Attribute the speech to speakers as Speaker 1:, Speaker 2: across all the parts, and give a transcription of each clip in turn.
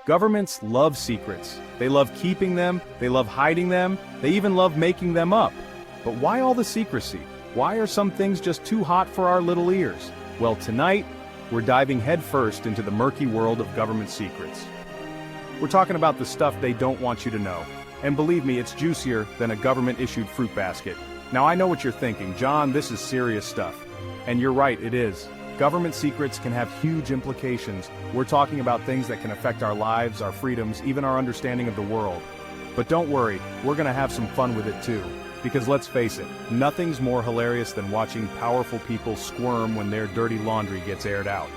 Speaker 1: Governments love secrets. They love keeping them, they love hiding them, they even love making them up. But why all the secrecy? Why are some things just too hot for our little ears? Well, tonight, we're diving headfirst into the murky world of government secrets. We're talking about the stuff they don't want you to know. And believe me, it's juicier than a government-issued fruit basket. Now I know what you're thinking, John, this is serious stuff. And you're right, it is. Government secrets can have huge implications. We're talking about things that can affect our lives, our freedoms, even our understanding of the world. But don't worry, we're gonna have some fun with it too. Because let's face it, nothing's more hilarious than watching powerful people squirm when their dirty laundry gets aired out.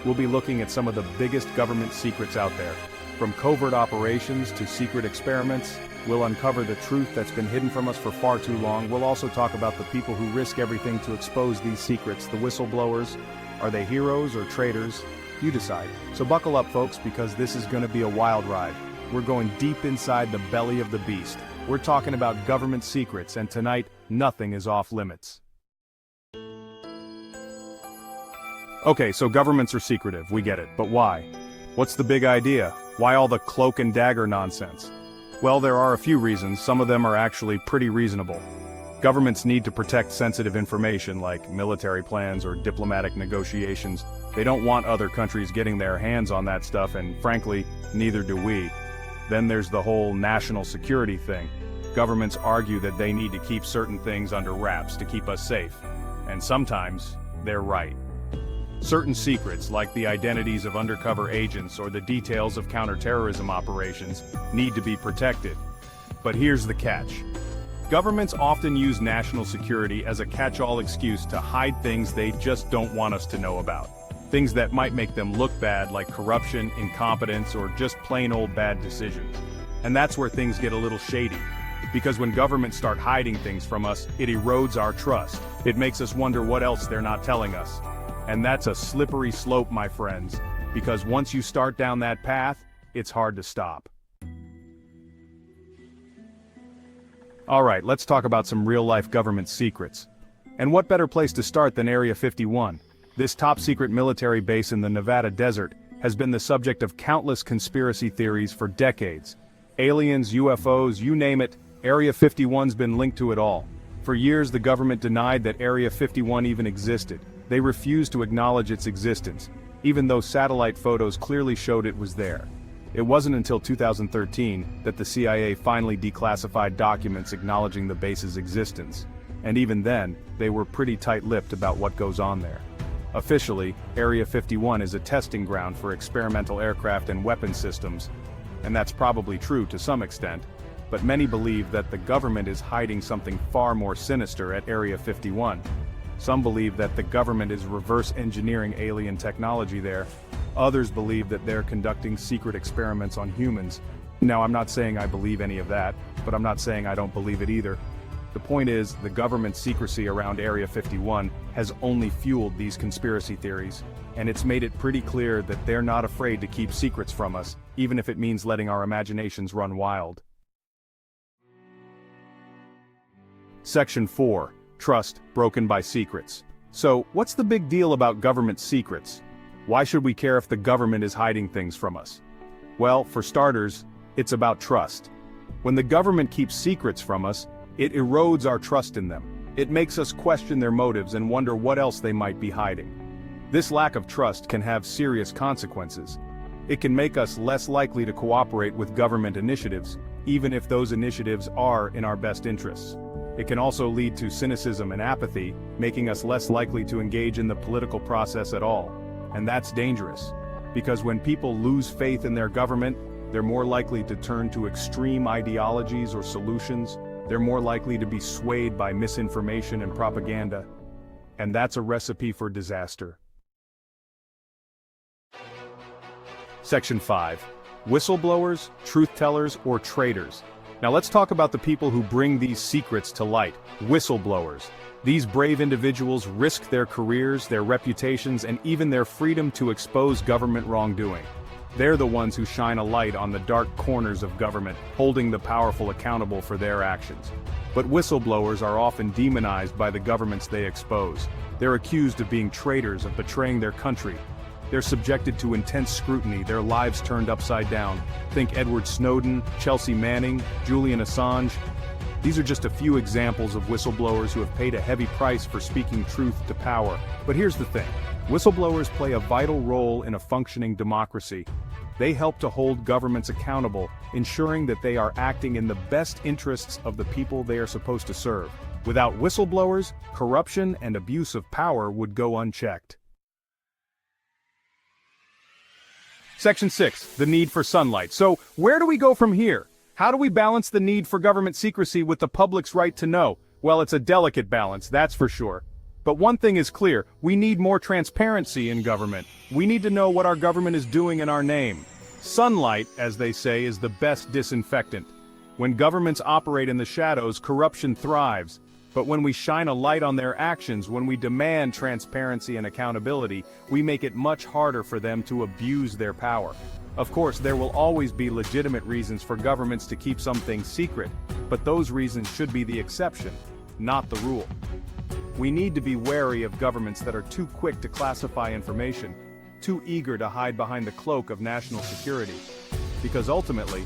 Speaker 1: We'll be looking at some of the biggest government secrets out there. From covert operations to secret experiments, we'll uncover the truth that's been hidden from us for far too long. We'll also talk about the people who risk everything to expose these secrets, the whistleblowers. Are they heroes or traitors? You decide. So buckle up, folks, because this is going to be a wild ride. We're going deep inside the belly of the beast. We're talking about government secrets, and tonight, nothing is off limits. Okay, so governments are secretive, we get it, but why? What's the big idea? Why all the cloak and dagger nonsense? Well, there are a few reasons, some of them are actually pretty reasonable. Governments need to protect sensitive information like military plans or diplomatic negotiations. They don't want other countries getting their hands on that stuff, and frankly, neither do we. Then there's the whole national security thing. Governments argue that they need to keep certain things under wraps to keep us safe. And sometimes, they're right. Certain secrets, like the identities of undercover agents or the details of counterterrorism operations, need to be protected. But here's the catch. Governments often use national security as a catch-all excuse to hide things they just don't want us to know about. Things that might make them look bad, like corruption, incompetence, or just plain old bad decisions. And that's where things get a little shady. Because when governments start hiding things from us, it erodes our trust. It makes us wonder what else they're not telling us. And that's a slippery slope, my friends, because once you start down that path, it's hard to stop. Alright, let's talk about some real-life government secrets. And what better place to start than Area 51? This top-secret military base in the Nevada desert has been the subject of countless conspiracy theories for decades. Aliens, UFOs, you name it, Area 51's been linked to it all. For years, the government denied that Area 51 even existed. They refused to acknowledge its existence, even though satellite photos clearly showed it was there. It wasn't until 2013 that the CIA finally declassified documents acknowledging the base's existence. And even then, they were pretty tight-lipped about what goes on there. Officially, Area 51 is a testing ground for experimental aircraft and weapon systems, and that's probably true to some extent, but many believe that the government is hiding something far more sinister at Area 51. Some believe that the government is reverse engineering alien technology there. Others believe that they're conducting secret experiments on humans. Now, I'm not saying I believe any of that, but I'm not saying I don't believe it either. The point is, the government's secrecy around Area 51 has only fueled these conspiracy theories, and it's made it pretty clear that they're not afraid to keep secrets from us, even if it means letting our imaginations run wild. Section 4. Trust broken by secrets. So, what's the big deal about government secrets? Why should we care if the government is hiding things from us? Well, for starters, it's about trust. When the government keeps secrets from us, it erodes our trust in them. It makes us question their motives and wonder what else they might be hiding. This lack of trust can have serious consequences. It can make us less likely to cooperate with government initiatives, even if those initiatives are in our best interests. It can also lead to cynicism and apathy, making us less likely to engage in the political process at all. And that's dangerous, because when people lose faith in their government, they're more likely to turn to extreme ideologies or solutions. They're more likely to be swayed by misinformation and propaganda. And that's a recipe for disaster. Section 5. Whistleblowers, truth-tellers, or traitors. Now let's talk about the people who bring these secrets to light. Whistleblowers. These brave individuals risk their careers, their reputations, and even their freedom to expose government wrongdoing. They're the ones who shine a light on the dark corners of government, holding the powerful accountable for their actions. But whistleblowers are often demonized by the governments they expose. They're accused of being traitors, of betraying their country. They're subjected to intense scrutiny, their lives turned upside down. Think Edward Snowden, Chelsea Manning, Julian Assange. These are just a few examples of whistleblowers who have paid a heavy price for speaking truth to power. But here's the thing. Whistleblowers play a vital role in a functioning democracy. They help to hold governments accountable, ensuring that they are acting in the best interests of the people they are supposed to serve. Without whistleblowers, corruption and abuse of power would go unchecked. Section 6, the need for sunlight. So, where do we go from here? How do we balance the need for government secrecy with the public's right to know? Well, it's a delicate balance, that's for sure. But one thing is clear, we need more transparency in government. We need to know what our government is doing in our name. Sunlight, as they say, is the best disinfectant. When governments operate in the shadows, corruption thrives. But when we shine a light on their actions, when we demand transparency and accountability, we make it much harder for them to abuse their power. Of course, there will always be legitimate reasons for governments to keep some things secret, but those reasons should be the exception, not the rule. We need to be wary of governments that are too quick to classify information, too eager to hide behind the cloak of national security. Because ultimately,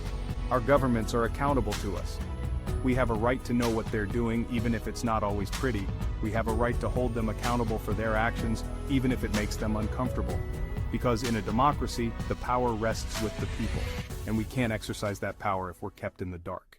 Speaker 1: our governments are accountable to us. We have a right to know what they're doing, even if it's not always pretty. We have a right to hold them accountable for their actions, even if it makes them uncomfortable. Because in a democracy, the power rests with the people, and we can't exercise that power if we're kept in the dark.